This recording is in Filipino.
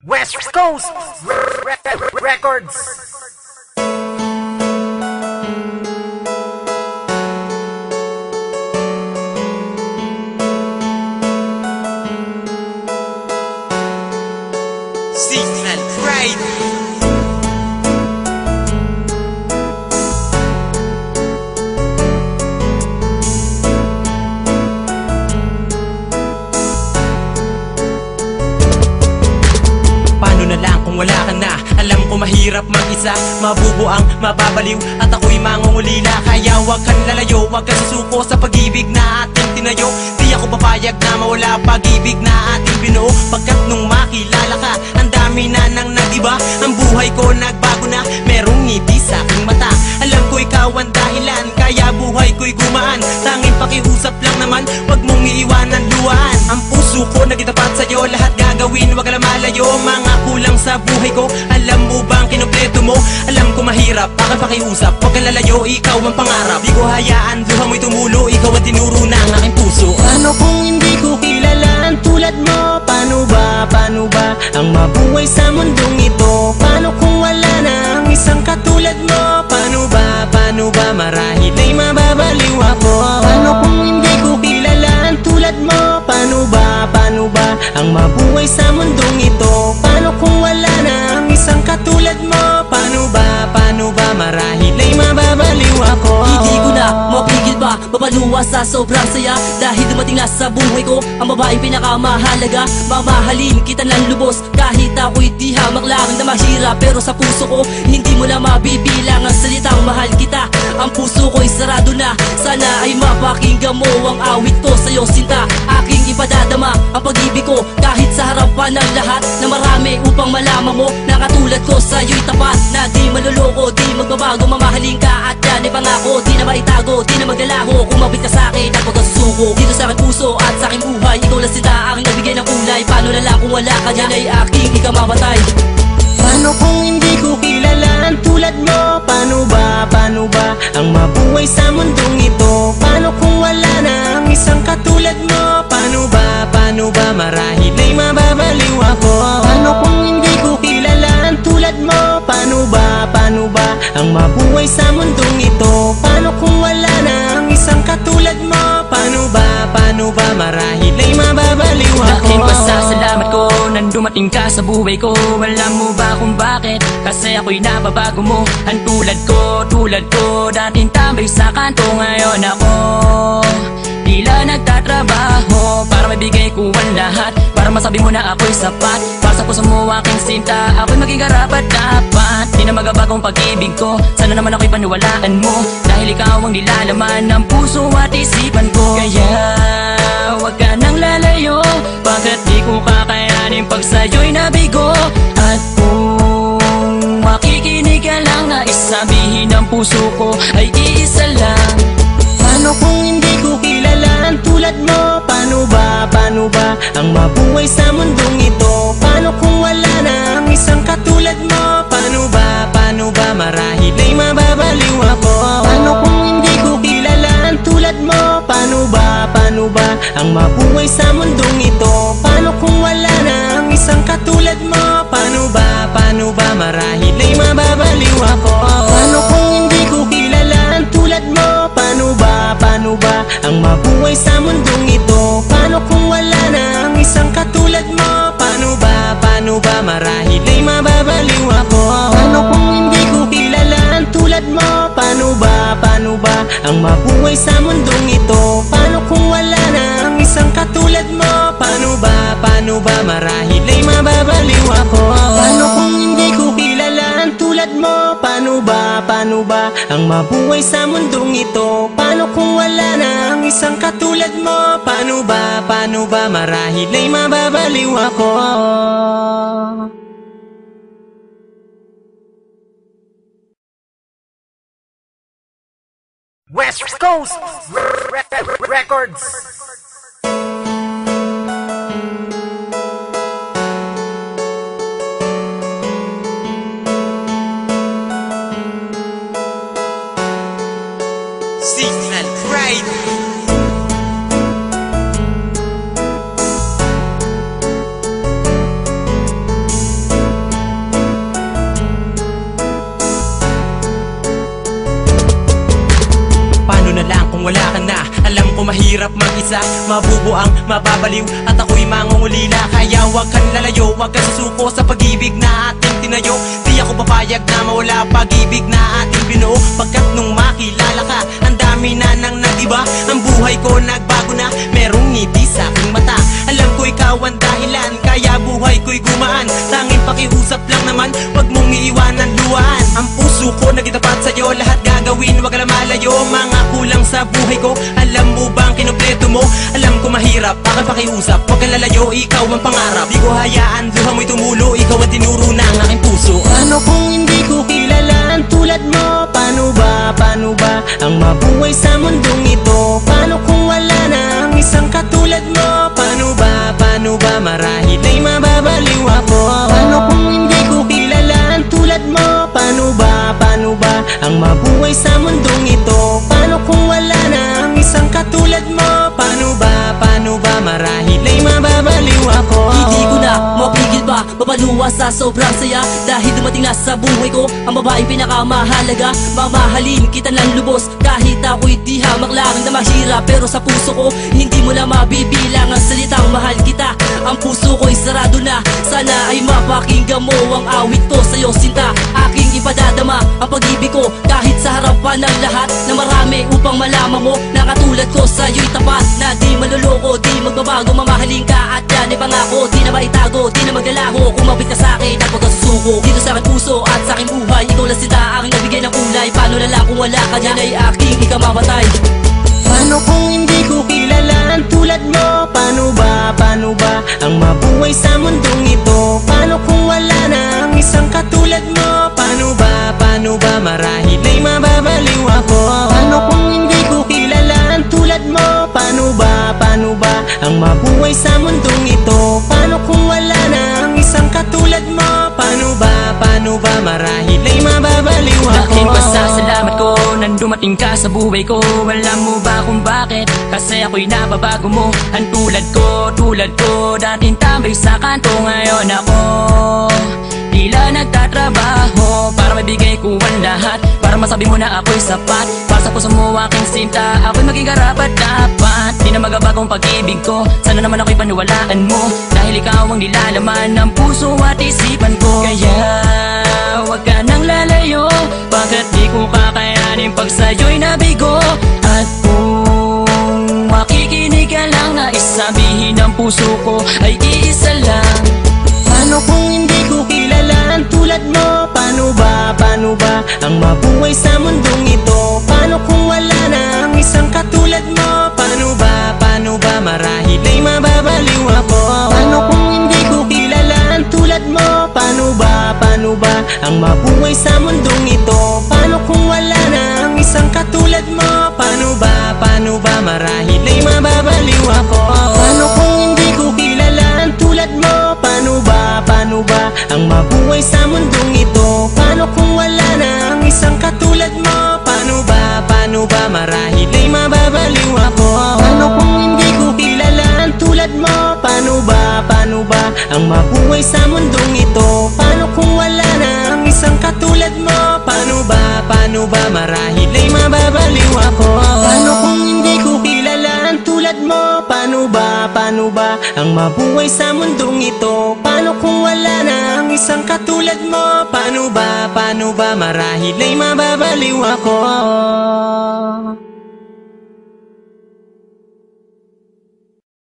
West Coast Records. Signal Pride. Paano na lang kung wala ka na? Alam ko mahirap mag-isa, mabubuang, mababaliw, at ako'y mangungulila. Kaya wag kang lalayo, wag kang susuko sa pag-ibig na ating tinayo. Di ako papayag na mawala pag-ibig na ating binuo. Pagkat nung makilala ka, ang dami na nang nag-iba. Ang buhay ko nagbago na, merong ngiti sa aking mata. Alam ko ikaw ang dahilan, kaya buhay ko'y gumaan. Tanging pakiusap lang naman, wag mong iiwanan luwaan. Ang puso ko nagitapat sa'yo, lahat gagawin, wag lang malayo. Mga kulang sa buhay ko, alam mo bang kinumpleto mo? Alam ko mahirap, aking pakiusap, wag kang lalayo, ikaw ang pangarap. Di ko hayaan, luha mo'y tumulo, ikaw ang tinuro ng aking puso. Paano kung hindi ko kilala ang tulad mo? Paano ba ang mabuhay sa mundong ito? Paano kung wala na ang isang katulad mo? Paano ba marahil ay mababaliw ako? Paano kung hindi ko kilala ang tulad mo? Paano ba ang mabuhay sa mundong ito? Paano kung wala na ang isang katulad mo? Paano ba marahil ay mababaliw ako? Hindi ko na mapigil pa, mapaluwa sa sobrang saya. Dahil dumating na sa buhay ko ang babaeng pinakamahalaga. Mamahalin kita ng lubos kahit ako'y di hamak lang na mahirap. Pero sa puso ko hindi mo na mabibilang ang salitang mahal kita. Ang puso ko'y sarado na, sana ay mapakinggan mo ang awit ko sa'yo sinta. Aking ipadadama ang pag-ibig ko kahit sa harapan ng lahat na marami, upang malaman mo na katulad ko sa'yo'y tapat. Na di maluloko, di magbabago, mamahalin ka at yan ay pangako. Di na maitago, di na maglalaho, kumabit ka sa'kin at huwag kang susuko. Dito sa aking puso at sa aking buhay, ikaw lang sila aking nagbigay ng kulay. Paano na lang kung wala ka dyan ay aking ikamamatay? Paano kung hindi ko kilala ang tulad mo? Paano ba ang mabuhay sa mundong ito? Paano kung wala na ang isang katulad mo? Paano ba marahil ay mababaliw ako? Paano kung hindi ko kilala ang tulad mo? Paano ba ang mabuhay sa mundong ito? Paano kung wala na ang isang katulad mo? Paano ba marahil ay mababaliw ako? Laking pasasalamat ko nang dumating ka sa buhay ko. Alam mo ba kung bakit? Kasi ako'y nababago mo. Ang tulad ko dating tambay sa kanto. Ngayon ako tila nagtatrabaho para mabigay ko ang lahat, para masabi mo na ako'y sapat. Para sa puso mo aking sinta, ako'y maging karapat dapat. Di na magabagong pag-ibig ko, sana naman ako'y paniwalaan mo. Dahil ikaw ang nilalaman ng puso at isipan ko. Kaya wag ka nang lalayo, bakit di ko kakayanin pag sa'yo'y nabigo? At kung makikinig ka lang, nais sabihin ng puso ko ay iisa lang. Paano kung hindi ko kilala ang tulad mo? Paano ba ang mabuhay sa mundong ito? Paano kung wala na ang isang katulad mo? Paano ba marahil ay mababaliw ako? Paano kung hindi ko kilala ang tulad mo? Paano ba ang mabuhay sa mundong ito? Paano kung wala na ang isang katulad mo? Paano ba marahil ay mababaliw ako? Paano kung hindi ko kilala ang tulad mo? Paano ba ang mabuhay sa mundong ito? Paano kung wala na ang isang katulad mo? Paano ba marahil ay mababaliw ako? Paano kung hindi ko kilala ang tulad mo? Paano ba ang mabuhay sa mundong ito? Paano kung wala na ang isang katulad mo? Paano ba marahil ay mababaliw ako? Paano kung hindi ko kilala ang tulad mo? Paano ba ang mabuhay sa mundong ito? Paano kung wala na ang isang katulad mo? Paano ba marahil ay mababaliw ako? West Coast Records. Signal Pride. mag-isa, mabubo ang mababaliw at ako'y mangungulila. Kaya wag kang lalayo, wag kang susuko sa pag-ibig na ating tinayo. Di ako papayag na mawala pag-ibig na ating binuo, pagkat nung makilala ka, ang dami na nang nag-iba. Ang buhay ko nagbago na, merong ngiti sa aking mata. Alam ko ikaw ang dahilan, kaya buhay ko'y gumaan. Tanging pakiusap lang naman, wag mong iiwanan luhaan. Ang puso ko nagitapat sa'yo, lahat gagawin, wag ka lang malayo. Mga kulang sa buhay ko, alam mo bang kinumpleto mo? Alam ko mahirap, aking pakiusap, wag kang lalayo, ikaw ang pangarap. Di ko hayaan, luha mo'y tumulo, ikaw ang tinuro ng aking puso. Paano kung hindi ko kilala ang tulad mo? Paano ba ang mabuhay sa mundong ito? Paano kung wala na ang isang katulad mo? Paano ba marahil ay mababaliw ako? Paano kung hindi ko kilala ang tulad mo? Paano ba ang mabuhay sa mundong ito? Paano kung wala na ang isang katulad mo? Paano ba marahil ay mababaliw ako? Hindi ko na mapigil pa, mapaluwa sa sobrang saya. Dahil dumating na sa buhay ko ang babaeng pinakamahalaga. Mamahalin kita ng lubos, kahit ako'y di hamak lang na mahirap. Pero sa puso ko, hindi mo na mabibilang ang salitang mahal kita. Ang puso ko'y sarado na, sana ay mapakinggan mo ang awit ko sa'yo sinta. Aking ipadadama ang pag-ibig ko, kahit sa harapan ng lahat na marami, upang malaman mo na katulad ko sa'yo'y tapat. Na di maluloko, di magbabago, mamahalin ka at yan ay pangako. Di na maitago, di na maglalaho, kumapit ka sa'kin at huwag kang susuko. Dito sa aking puso at sa aking buhay, ikaw lang sinta, aking nagbigay ng kulay. Paano na lang kung wala ka dyan ay aking ikamamatay. Paano kung hindi ko kilala ang tulad mo? Paano ba ang mabuhay sa mundong ito? Paano kung wala na ang isang katulad mo? Paano ba marahil ay mababaliw ako? Paano kung hindi ko kilala ang tulad mo? Paano ba ang mabuhay sa mundong ito? Paano kung wala na ang isang katulad mo? Paano ba marahil ay mababaliw ako? Laking pasasalamat ko nang dumating ka sa buhay ko. Alam mo ba kung bakit? Kasi ako'y nababago mo. Ang tulad ko dating tambay sa kanto. Ngayon ako tila nagtatrabaho para mabigay ko ang lahat, para masabi mo na ako'y sapat. Para sa puso mo aking sinta, ako'y maging karapat dapat. Di na magabagong pag-ibig ko, sana naman ako'y paniwalaan mo. Dahil ikaw ang nilalaman ng puso at isipan ko. Kaya wag ka nang lalayo, bakit di ko kakayanin pag sa'yo'y nabigo. At kung makikinig ka lang, na isabihin ng puso ko ay iisa lang. Paano kung hindi ko kilala ang tulad mo? Paano ba ang mabuhay sa mundong ito? Paano kung wala na ang isang katulad mo? Paano ba marahil ay mababaliw ako? Paano kung hindi ko kilala ang tulad mo? Paano ba ang mabuhay sa mundong ito? Paano kung wala na ang isang katulad mo? Paano ba marahil ay mababaliw ako? Paano kung hindi ko kilala ang tulad mo? Paano ba ang mabuhay sa mundong ito? Paano kung wala na ang isang katulad mo? Paano ba marahil ay mababaliw ako? Paano kung hindi ko kilala ang tulad mo? Paano ba ang mabuhay sa mundong ito? Paano kung wala na ang isang katulad mo? Paano ba marahil ay mababaliw ako? Paano kung hindi ko kilala ang tulad mo? Paano ba ang mabuhay sa mundong ito? Paano kung wala na ang isang katulad mo? Paano ba marahil ay mababaliw ako?